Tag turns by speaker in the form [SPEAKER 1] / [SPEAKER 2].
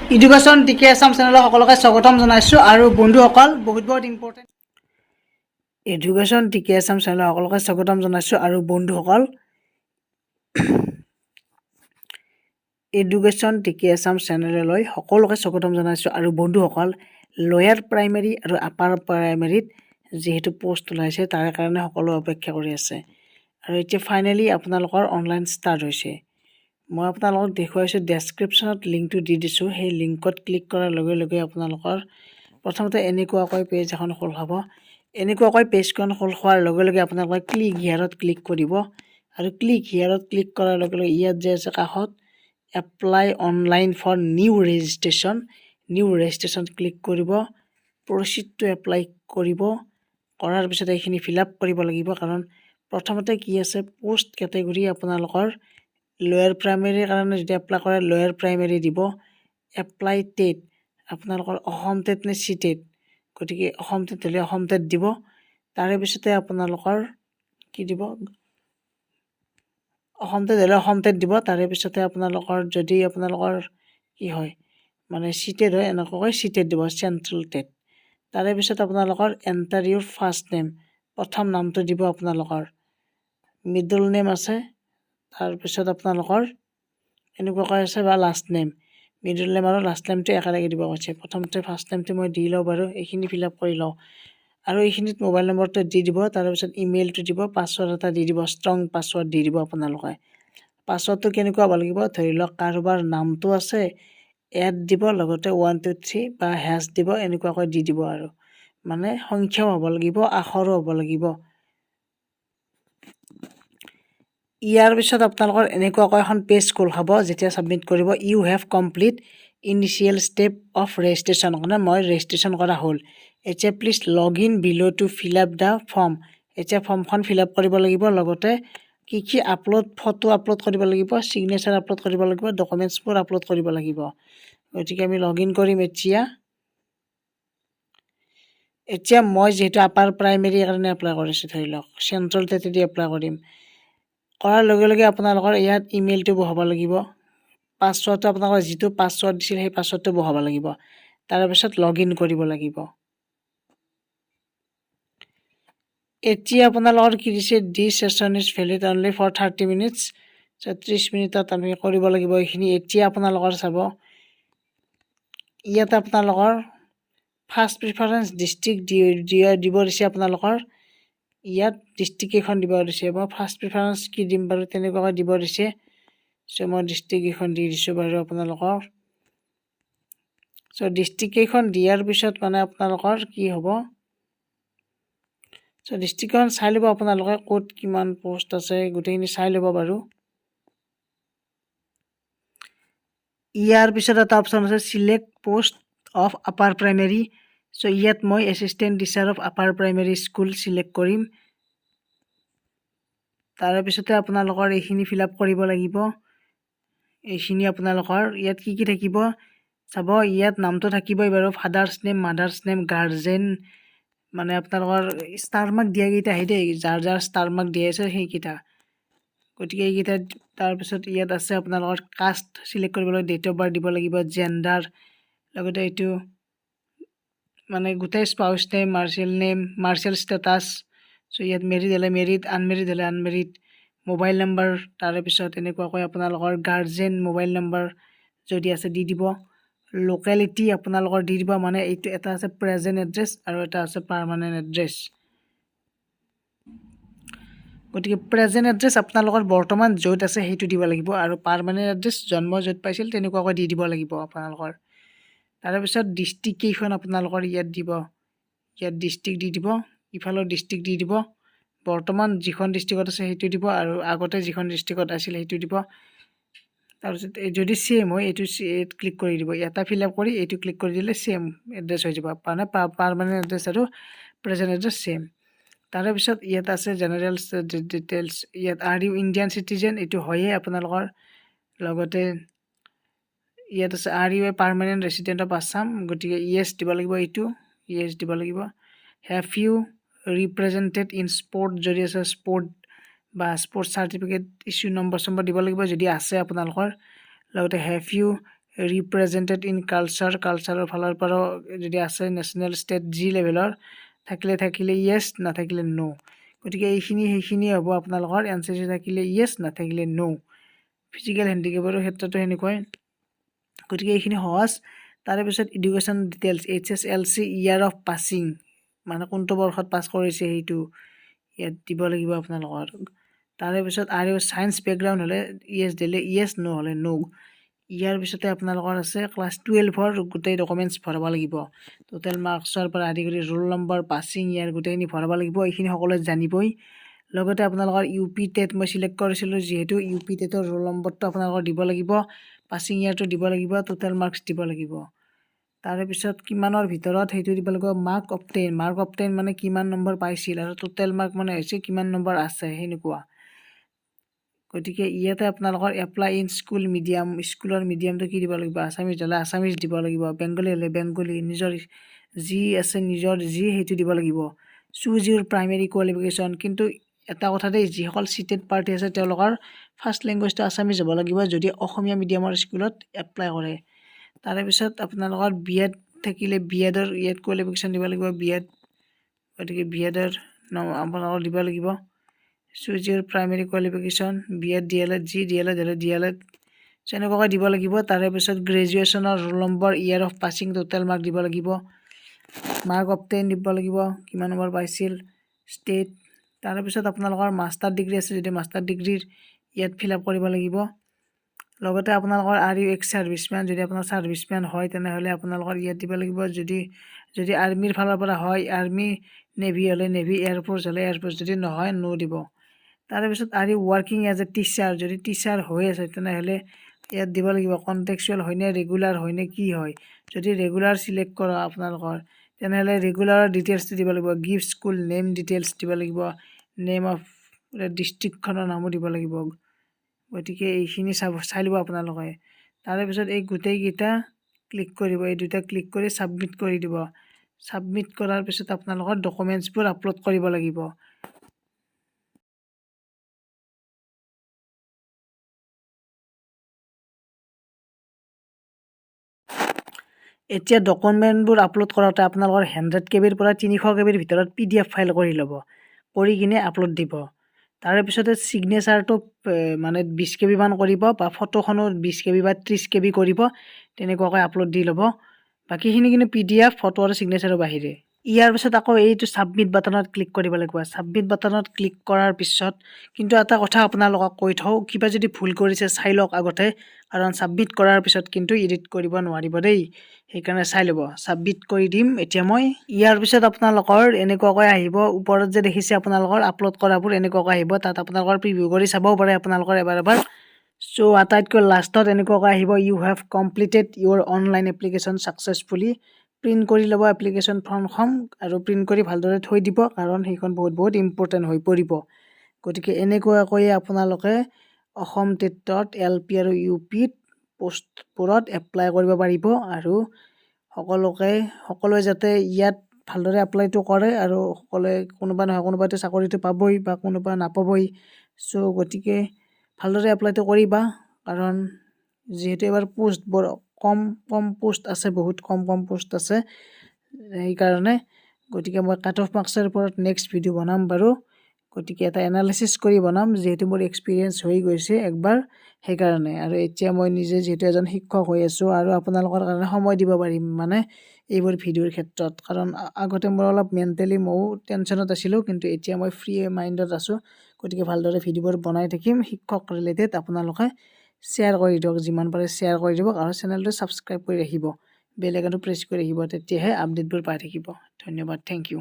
[SPEAKER 1] Education টিকে আছাম চেনেলৰ সকলোকে স্বাগতম জনাইছোঁ আৰু বন্ধুসকল বহুত ইম্পৰ্টেণ্ট এডুকেশ্যন টিকে আছাম চেনেলৰ সকলোকে স্বাগতম জনাইছোঁ আৰু বন্ধুসকল এডুকেশ্যন টিকে আছাম চেনেললৈ সকলোকে স্বাগতম জনাইছোঁ আৰু বন্ধুসকল লয়াৰ প্ৰাইমেৰী আৰু আপাৰ প্ৰাইমেৰীত যেহেতু পোষ্ট ওলাইছে তাৰ কাৰণে সকলো অপেক্ষা কৰি আছে আৰু এতিয়া ফাইনেলি আপোনালোকৰ অনলাইন ষ্টাৰ্ট হৈছে মই আপোনালোকক দেখুৱাইছোঁ ডেছক্ৰিপশ্যনত লিংকটো দি দিছোঁ সেই লিংকত ক্লিক কৰাৰ লগে লগে আপোনালোকৰ প্ৰথমতে এনেকুৱাকৈ পেজ এখন খোল খাব এনেকুৱাকৈ পেজখন খোল খোৱাৰ লগে লগে আপোনালোকে ক্লিক হিয়াৰত ক্লিক কৰিব আৰু ক্লিক হিয়াৰত ক্লিক কৰাৰ লগে লগে ইয়াত যে আছে কাষত apply online for new registration click কৰিব প্ৰচিড টু এপ্লাই কৰিব কৰাৰ পিছত এইখিনি ফিল আপ কৰিব লাগিব কাৰণ প্ৰথমতে কি আছে পোষ্ট কেটেগৰী আপোনালোকৰ লয়াৰ প্ৰাইমেৰীৰ কাৰণে যদি এপ্লাই কৰে লয়াৰ প্ৰাইমেৰী দিব এপ্লাই টেট আপোনালোকৰ অসম টেট নে চি টেট গতিকে অসম টেট হ'লে অসম টেট দিব তাৰে পিছতে আপোনালোকৰ কি দিব অসম টেট হ'লে অসম টেট দিব তাৰে পিছতে আপোনালোকৰ যদি আপোনালোকৰ কি হয় মানে চি টেট হয় এনেকুৱাকৈ চি টেট দিব চেণ্ট্ৰেল টেট তাৰে পিছত আপোনালোকৰ এণ্টাৰ ইউৰ ফাৰ্ষ্ট নেম প্ৰথম নামটো দিব আপোনালোকৰ মিডল নেম আছে তাৰপিছত আপোনালোকৰ এনেকুৱাকৈ আছে বা লাষ্ট নেম মিডল নেম আৰু লাষ্ট নেমটো একেলগে দিব কৈছে প্ৰথমতে ফাৰ্ষ্ট নেমটো মই দি লওঁ বাৰু এইখিনি ফিল আপ কৰি লওঁ আৰু এইখিনিত মোবাইল নম্বৰটো দি দিব তাৰপিছত ইমেইলটো দিব পাছৱৰ্ড এটা দি দিব ষ্ট্ৰং পাছৱৰ্ড দি দিব আপোনালোকে পাছৱৰ্ডটো কেনেকুৱা হ'ব লাগিব ধৰি লওক কাৰোবাৰ নামটো আছে এড দিব লগতে 1 2 3 বা হেছ দিব এনেকুৱাকৈ দি দিব আৰু মানে সংখ্যাও হ'ব লাগিব আখৰো হ'ব লাগিব ইয়াৰ পিছত আপোনালোকৰ এনেকুৱাকৈ এখন পেজ খোল খাব যেতিয়া ছাবমিট কৰিব you have complete initial step of registration মানে মই ৰেজিষ্ট্ৰেশ্যন কৰা হ'ল এতিয়া please log in below' to fill up the form এতিয়া ফৰ্মখন ফিল আপ কৰিব লাগিব লগতে কি আপলোড ফটো আপলোড কৰিব লাগিব ছিগনেচাৰ আপলোড কৰিব লাগিব ডকুমেণ্টছবোৰ আপলোড কৰিব লাগিব গতিকে আমি লগ ইন কৰিম এতিয়া মই যিহেতু আপাৰ প্ৰাইমেৰীৰ কাৰণে এপ্লাই কৰিছোঁ ধৰি লওক চেণ্ট্ৰেল টেটেদি এপ্লাই কৰিম কৰাৰ লগে লগে আপোনালোকৰ ইয়াত ইমেইলটো বহাব লাগিব পাছৱৰ্ডটো আপোনালোকৰ যিটো পাছৱৰ্ড দিছিল সেই পাছৱৰ্ডটো বহাব লাগিব তাৰপিছত লগ ইন কৰিব লাগিব এতিয়া আপোনালোকৰ কি দিছে দিছ session is valid only for 30 minutes 30 মিনিটত আমি কৰিব লাগিব এইখিনি এতিয়া আপোনালোকৰ চাব ইয়াত আপোনালোকৰ ফাৰ্ষ্ট প্ৰিফাৰেঞ্চ ডিষ্ট্ৰিক্ট দিব দিছে আপোনালোকৰ ইয়াত ডিষ্ট্ৰিক্ট কেইখন দিব দিছে মই ফাৰ্ষ্ট প্ৰিফাৰেঞ্চ কি দিম বাৰু তেনেকুৱাকৈ দিব দিছে চ' মই ডিষ্ট্ৰিক্ট কেইখন দি দিছোঁ বাৰু আপোনালোকৰ চ' ডিষ্ট্ৰিক্ট কেইখন দিয়াৰ পিছত মানে আপোনালোকৰ কি হ'ব চ' ডিষ্ট্ৰিক্টখন চাই ল'ব আপোনালোকে ক'ত কিমান পোষ্ট আছে গোটেইখিনি চাই ল'ব বাৰু ইয়াৰ পিছত এটা অপশ্যন আছে select post of upper primary চ' ইয়াত মই assistant teacher of upper primary school select কৰিম তাৰে পিছতে আপোনালোকৰ এইখিনি ফিল আপ কৰিব লাগিব এইখিনি আপোনালোকৰ ইয়াত কি থাকিব চাব ইয়াত নামটো থাকিবই বাৰু father's name mothers name guardian মানে আপোনালোকৰ ষ্টাৰ মাৰ্ক দিয়াকেইটা আহি দেই যাৰ যাৰ ষ্টাৰ মাৰ্ক দিয়া আছে সেইকেইটা গতিকে এইকেইটা তাৰপিছত ইয়াত আছে আপোনালোকৰ কাষ্ট চিলেক্ট কৰিবলৈ ডেট অফ বাৰ্থ দিব লাগিব জেণ্ডাৰ লগতে এইটো মানে গোটেই স্পাউচ নেম মাৰ্চিয়েল ষ্টেটাছ চ' ইয়াত মেৰিড হ'লে মেৰিড আনমেৰিড হ'লে আনমেৰিড মোবাইল নম্বৰ তাৰে পিছত এনেকুৱাকৈ আপোনালোকৰ গাৰ্জেন মোবাইল নম্বৰ যদি আছে দি দিব লোকেলিটি আপোনালোকৰ দি দিব মানে এইটো এটা আছে প্ৰেজেণ্ট এড্ৰেছ আৰু এটা আছে পাৰ্মানেণ্ট এড্ৰেছ গতিকে প্ৰেজেণ্ট এড্ৰেছ আপোনালোকৰ বৰ্তমান য'ত আছে সেইটো দিব লাগিব আৰু পাৰ্মানেণ্ট এড্ৰেছ জন্ম য'ত পাইছিল তেনেকুৱাকৈ দি দিব লাগিব আপোনালোকৰ তাৰে পিছত ডিষ্ট্ৰিক্ট কেইখন আপোনালোকৰ ইয়াত দিব ইয়াত ডিষ্ট্ৰিক্ট দি দিব ইফালৰ ডিষ্ট্ৰিক্ট দি দিব বৰ্তমান যিখন ডিষ্ট্ৰিক্টত আছে সেইটো দিব আৰু আগতে যিখন ডিষ্ট্ৰিক্টত আছিল সেইটো দিব তাৰপিছত যদি ছেম হয় এইটো ক্লিক কৰি দিব এটা ফিল আপ কৰি এইটো ক্লিক কৰি দিলে ছেম এড্ৰেছ হৈ যাব মানে পাৰ্মানেণ্ট এড্ৰেছ আৰু প্ৰেজেণ্ট এড্ৰেছ ছেম তাৰে পিছত ইয়াত আছে জেনেৰেল ডিটেইলছ ইয়াত আৰ ইউ ইণ্ডিয়ান চিটিজেন এইটো হয়েই আপোনালোকৰ লগতে ইয়াত আছে are you a permanent resident of Assam গতিকে ইয়েছ দিব লাগিব এইটো ইয়েছ দিব লাগিব have you represented in sport যদি আছে স্পৰ্ট বা স্পৰ্টছ চাৰ্টিফিকেট ইছ্যু নম্বৰ দিব লাগিব যদি আছে আপোনালোকৰ লগতে হেভ ইউ ৰিপ্ৰেজেণ্টেড ইন কালচাৰৰ ফালৰ পৰাও যদি আছে নেশ্যনেল ষ্টেট যি লেভেলৰ থাকিলে য়েছ, নাথাকিলে ন'। গতিকে সেইখিনি হ'ব আপোনালোকৰ এনচিচি থাকিলে য়েছ, নাথাকিলে ন'। ফিজিকেল হেণ্ডিকেপৰ ক্ষেত্ৰতো সেনেকুৱাই। গতিকে এইখিনি সহজ। তাৰে পিছত education details HSLC year of passing, মানে কোনটো বৰ্ষত পাছ কৰিছে সেইটো ইয়াত দিব লাগিব আপোনালোকৰ। তাৰে পিছত আৰু ছায়েন্স বেকগ্ৰাউণ্ড হ'লে য়েছ দিলে য়েছ, ন' হ'লে ন'। ইয়াৰ পিছতে আপোনালোকৰ আছে ক্লাছ 12ৰ গোটেই ডকুমেণ্টছ ভৰাব লাগিব। টোটেল মাৰ্কছৰ পৰা আদি কৰি ৰোল নম্বৰ, পাছিং ইয়াৰ গোটেইখিনি ভৰাব লাগিব। এইখিনি সকলোৱে জানিবই। লগতে আপোনালোকৰ UP টেট মই চিলেক্ট কৰিছিলোঁ, যিহেতু UP টেটৰ ৰোল নম্বৰটো আপোনালোকৰ দিব লাগিব, পাছিং ইয়াৰটো দিব লাগিব, টোটেল মাৰ্কছ দিব লাগিব। তাৰে পিছত কিমানৰ ভিতৰত সেইটো দিব লাগিব। মাৰ্ক অবটেইন মানে কিমান নম্বৰ পাইছিল, আৰু টোটেল মাৰ্ক মানে হৈছে কিমান নম্বৰ আছে সেনেকুৱা। গতিকে ইয়াতে আপোনালোকৰ এপ্লাই ইন স্কুল মিডিয়াম, স্কুলৰ মিডিয়ামটো কি দিব লাগিব, আছামিজ হ'লে আছামিজ দিব লাগিব, বেংগলী হ'লে বেংগলী, নিজৰ যি আছে সেইটো দিব লাগিব। চুজ ইউৰ প্ৰাইমেৰী কোৱালিফিকেশ্যন। কিন্তু এটা কথা দেই, যিসকল চিটেড পাৰ্টি আছে তেওঁলোকৰ ফাৰ্ষ্ট লেংগুৱেজটো আছামিজ হ'ব লাগিব যদি অসমীয়া মিডিয়ামৰ স্কুলত এপ্লাই কৰে। তাৰে পিছত আপোনালোকৰ BEd থাকিলে BEdৰ ইয়াত কোৱালিফিকেশ্যন দিব লাগিব, BEd। গতিকে BEdৰ আপোনালোকৰ দিব লাগিব। চুজ ইউৰ প্ৰাইমেৰী কোৱালিফিকেশ্যন, BEd, DLEd, যি DLEd হ'লে DLEd এনেকুৱাকৈ দিব লাগিব। তাৰে পিছত গ্ৰেজুৱেশ্যনৰ roll number, year of passing, total mark দিব লাগিব, মাৰ্ক অবটেইন দিব লাগিব, কিমান নম্বৰ পাইছিল, ষ্টেট। তাৰে পিছত আপোনালোকৰ মাষ্টাৰ ডিগ্ৰী আছে যদি মাষ্টাৰ ডিগ্ৰীৰ ইয়াত ফিল আপ কৰিব লাগিব। লগতে আপোনালোকৰ আৰু এক্স ছাৰ্ভিচমেন, যদি আপোনাৰ ছাৰ্ভিচমেন হয় তেনেহ'লে আপোনালোকৰ ইয়াত দিব লাগিব। যদি আৰ্মিৰ ফালৰ পৰা হয় আৰ্মি, নেভি হ'লে নেভি, এয়াৰফ'ৰ্চ হ'লে এয়াৰফ'ৰ্চ, যদি নহয় ন' দিব। তাৰে পিছত আৰু ৱৰ্কিং এজ এ টিচাৰ, যদি টিচাৰ হৈ আছে তেনেহ'লে ইয়াত দিব লাগিব কণ্টেক্সুৱেল হয়নে, ৰেগুলাৰ হয়নে, কি হয়। যদি ৰেগুলাৰ চিলেক্ট কৰা আপোনালোকৰ তেনেহ'লে ৰেগুলাৰৰ ডিটেইলছটো দিব লাগিব। গিভ স্কুল নেম ডিটেইলছ দিব লাগিব, নেম অফ ডিষ্ট্ৰিক্টখনৰ নামো দিব লাগিব। গতিকে এইখিনি চাই ল'ব আপোনালোকে। তাৰে পিছত এই গোটেইকেইটা ক্লিক কৰিব, এই দুটা ক্লিক কৰি ছাবমিট কৰি দিব। ছাবমিট কৰাৰ পিছত আপোনালোকৰ ডকুমেণ্টছবোৰ আপলোড কৰিব লাগিব। এতিয়া ডকুমেণ্টবোৰ আপলোড কৰাওঁতে আপোনালোকৰ 100 KB পৰা 300 KB ভিতৰত PDF ফাইল কৰি ল'ব, কৰি কিনে আপলোড দিব। তাৰে পিছতে ছিগনেচাৰটো মানে 20 KB মান কৰিব, বা ফটোখনো 20 KB বা 30 KB কৰিব, তেনেকুৱাকৈ আপলোড দি ল'ব। বাকীখিনি কিন্তু PDF, ফটো আৰু ছিগনেচাৰৰ বাহিৰে। ইয়াৰ পিছত আকৌ এইটো ছাবমিট বাটনত ক্লিক কৰিব লাগিব। ছাবমিট বাটনত ক্লিক কৰাৰ পিছত কিন্তু এটা কথা আপোনালোকক কৈ থওঁ, কিবা যদি ভুল কৰিছে চাই লওক আগতে, কাৰণ ছাবমিট কৰাৰ পিছত কিন্তু এডিট কৰিব নোৱাৰিব দেই, সেইকাৰণে চাই ল'ব। ছাবমিট কৰি দিম এতিয়া মই। ইয়াৰ পিছত আপোনালোকৰ এনেকুৱাকৈ আহিব, ওপৰত যে দেখিছে আপোনালোকৰ আপলোড কৰাবোৰ এনেকুৱাকৈ আহিব, তাত আপোনালোকৰ প্ৰিভিউ কৰি চাবও পাৰে আপোনালোকৰ এবাৰ। চ' আটাইতকৈ লাষ্টত এনেকুৱাকৈ আহিব, you have completed your online application successfully. Print কৰি ল'ব এপ্লিকেশ্যন ফৰ্মখন, আৰু প্ৰিণ্ট কৰি ভালদৰে থৈ দিব, কাৰণ সেইখন বহুত ইম্পৰ্টেণ্ট হৈ পৰিব। গতিকে এনেকুৱাকৈয়ে আপোনালোকে অসম টেটত LP আৰু UP পোষ্টবোৰত এপ্লাই কৰিব পাৰিব। আৰু সকলোৱে যাতে ইয়াত ভালদৰে এপ্লাইটো কৰে, আৰু সকলোৱে কোনোবা নহয় কোনোবাটো চাকৰিটো পাবই বা কোনোবা নাপাবই। চ' গতিকে ভালদৰে এপ্লাইটো কৰিবা, কাৰণ যিহেতু এবাৰ পোষ্টবোৰ কম পোষ্ট আছে, বহুত কম পোষ্ট আছে, সেইকাৰণে। গতিকে মই কাট অফ মাৰ্কছৰ ওপৰত নেক্সট ভিডিঅ' বনাম বাৰু। গতিকে এটা এনালাইচিছ কৰি বনাম, যিহেতু মোৰ এক্সপিৰিয়েঞ্চ হৈ গৈছে একবাৰ, সেইকাৰণে। আৰু এতিয়া মই নিজে যিহেতু এজন শিক্ষক হৈ আছোঁ, আৰু আপোনালোকৰ কাৰণে সময় দিব পাৰিম মানে এইবোৰ ভিডিঅ'ৰ ক্ষেত্ৰত, কাৰণ আগতে মোৰ অলপ মেণ্টেলি ময়ো টেনশ্যনত আছিলোঁ, কিন্তু এতিয়া মই ফ্ৰী মাইণ্ডত আছোঁ। গতিকে ভালদৰে ভিডিঅ'বোৰ বনাই থাকিম শিক্ষক ৰিলেটেড। আপোনালোকে শ্বেয়াৰ কৰি দিয়ক, যিমান পাৰে শ্বেয়াৰ কৰি দিব, আৰু চেনেলটো ছাবস্ক্ৰাইব কৰি ৰাখিব, বেল আইকনটো প্ৰেছ কৰি ৰাখিব, তেতিয়াহে আপডেটবোৰ পাই থাকিব। ধন্যবাদ, থেংক ইউ।